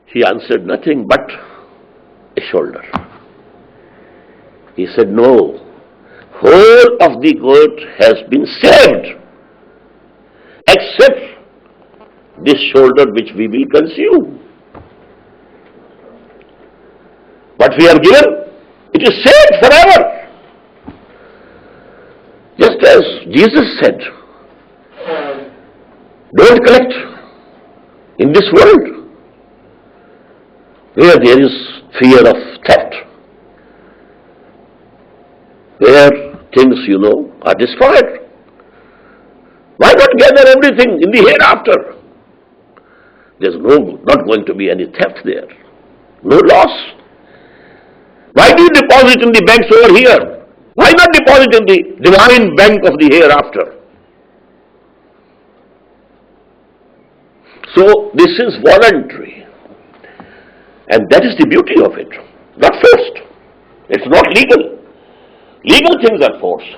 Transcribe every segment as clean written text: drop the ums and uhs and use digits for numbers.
He answered nothing but a shoulder. He said, no, whole of the goat has been saved, except this shoulder which we will consume. What we have given, it is saved forever. Just as Jesus said, don't collect in this world where there is fear of theft, where things, are destroyed. Why not gather everything in the hereafter? There's not going to be any theft there, no loss. Why do you deposit in the banks over here? Why not deposit in the divine bank of the hereafter? So this is voluntary, and that is the beauty of it, not forced. It's not legal. Legal things are forced.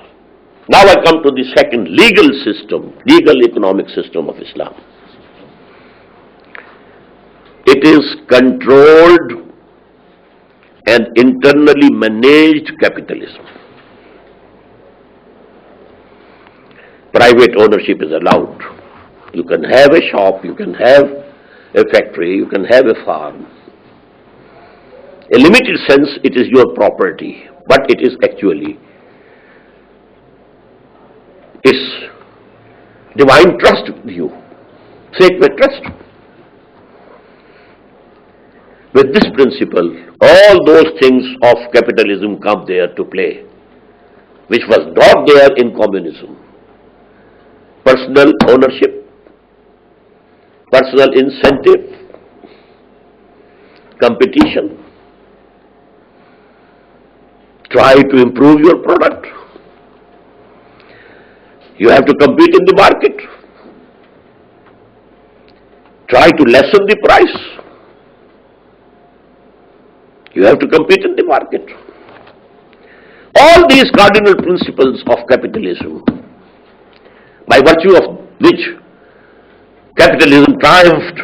Now I come to the second legal system, legal economic system of Islam. It is controlled and internally managed capitalism. Private ownership is allowed. You can have a shop, you can have a factory, you can have a farm. In a limited sense, it is your property, but it is actually its divine trust with you, sacred trust. With this principle, all those things of capitalism come there to play, which was not there in communism. Personal ownership, personal incentive, competition, try to improve your product. You have to compete in the market. Try to lessen the price. You have to compete in the market. All these cardinal principles of capitalism, by virtue of which capitalism triumphed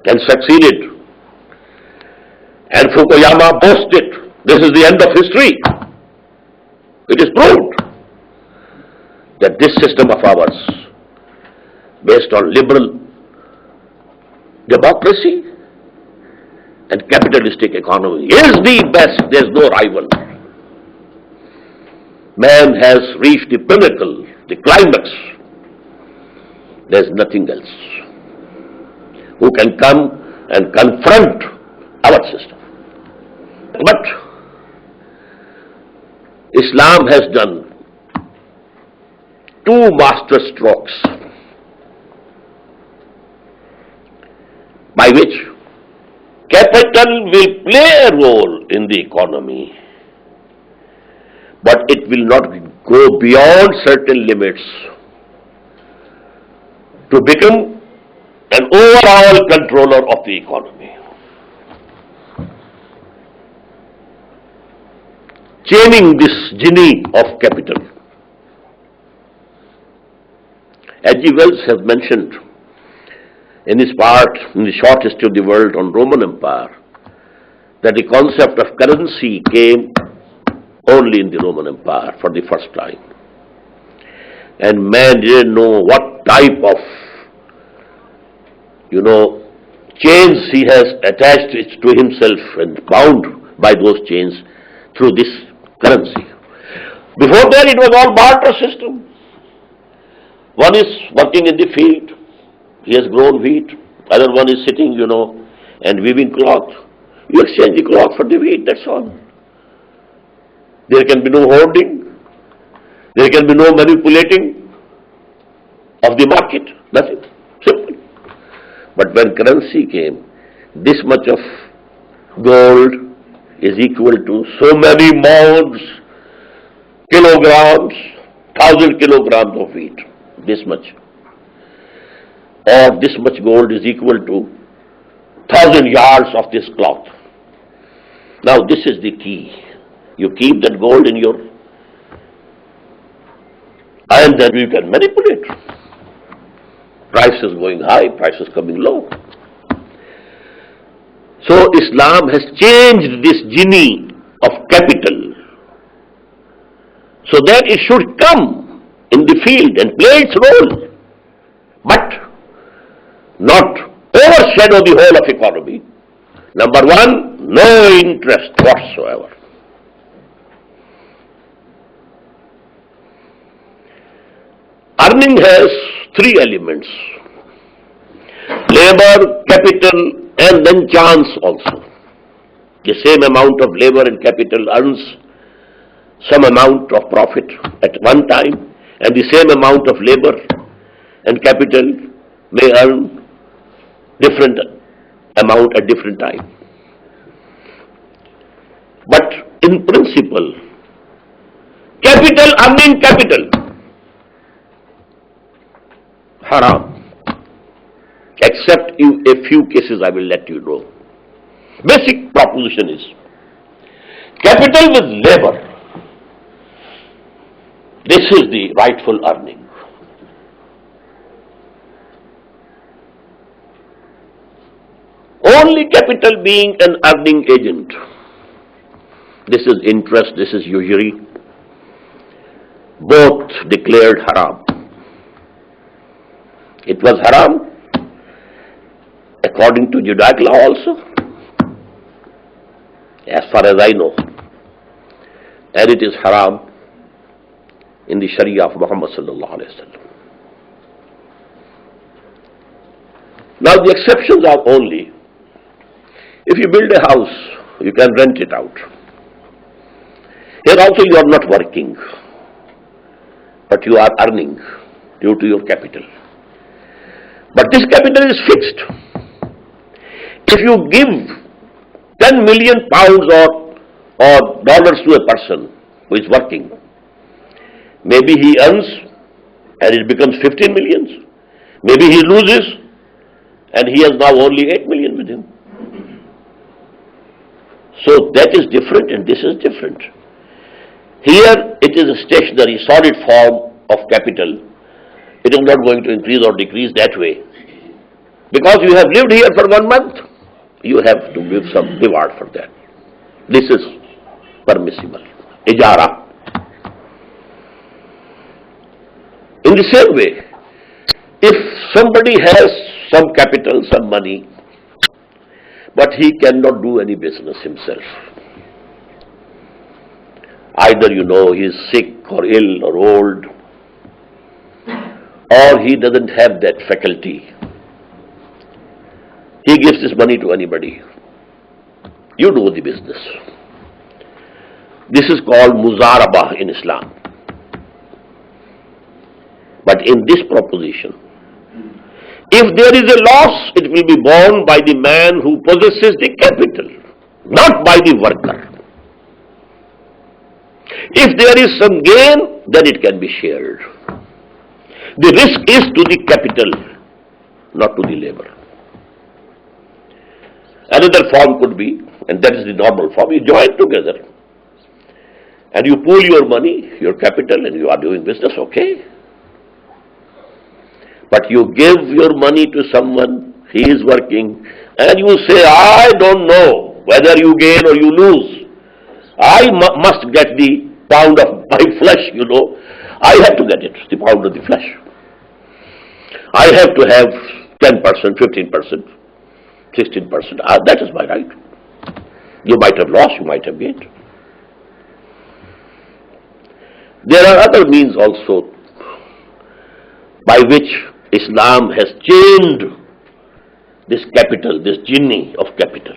and succeeded, and Fukuyama boasted, this is the end of history. It is proved that this system of ours, based on liberal democracy and capitalistic economy, is the best. There is no rival. Man has reached the pinnacle, the climax. There is nothing else who can come and confront our system. But Islam has done two master strokes by which capital will play a role in the economy, but it will not go beyond certain limits to become an overall controller of the economy. Chaining this genie of capital. H.G. Wells has mentioned in his part, in the short history of the world on Roman Empire, that the concept of currency came only in the Roman Empire for the first time. And man didn't know what type of, chains he has attached to himself and bound by those chains through this currency. Before that it was all barter system. One is working in the field, he has grown wheat, other one is sitting, and weaving cloth. You exchange the cloth for the wheat, that's all. There can be no hoarding, there can be no manipulating of the market, nothing, simple. But when currency came, this much of gold is equal to so many mounds, kilograms, 1,000 kilograms of wheat, this much. Or this much gold is equal to 1,000 yards of this cloth. Now this is the key. You keep that gold in your, and then you can manipulate. Prices going high, prices coming low. So Islam has changed this genie of capital so that it should come in the field and play its role, but not overshadow the whole of economy. Number one, no interest whatsoever. Earning has three elements: labor, capital, and then chance also. The same amount of labor and capital earns some amount of profit at one time, and the same amount of labor and capital may earn different amount at different time. But in principle, capital earning capital, haram. Except in a few cases I will let you know. Basic proposition is, capital with labor, this is the rightful earning. Only capital being an earning agent. This is interest, this is usury. Both declared haram. It was haram according to Judaic law also, as far as I know. And it is haram in the Sharia of Muhammad sallallahu alaihi wasallam. Now the exceptions are only, if you build a house, you can rent it out. Here also you are not working, but you are earning due to your capital. But this capital is fixed. If you give 10 million pounds or dollars to a person who is working, maybe he earns and it becomes 15 millions. Maybe he loses and he has now only 8 million with him. So that is different and this is different. Here it is a stationary, solid form of capital. It is not going to increase or decrease that way. Because you have lived here for 1 month, you have to give some reward for that. This is permissible. Ijara. In the same way, if somebody has some capital, some money, but he cannot do any business himself, either he is sick or ill or old, or he doesn't have that faculty, he gives this money to anybody. You do the business. This is called muzarabah in Islam. But in this proposition, if there is a loss, it will be borne by the man who possesses the capital, not by the worker. If there is some gain, then it can be shared. The risk is to the capital, not to the labor. Another form could be, and that is the normal form, you join together and you pool your money, your capital, and you are doing business, okay. But you give your money to someone, he is working, and you say, I don't know whether you gain or you lose. I must get the pound of my flesh, I have to get it, the pound of the flesh. I have to have 10%, 15%, 16%. That is my right. You might have lost, you might have gained. There are other means also by which Islam has chained this capital, this genie of capital.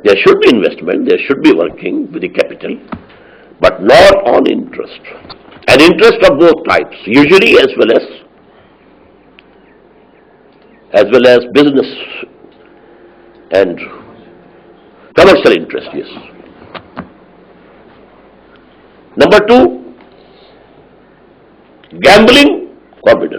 There should be investment, there should be working with the capital, but not on interest. And interest of both types, usury as well as business and commercial interest, yes. Number 2, gambling forbidden.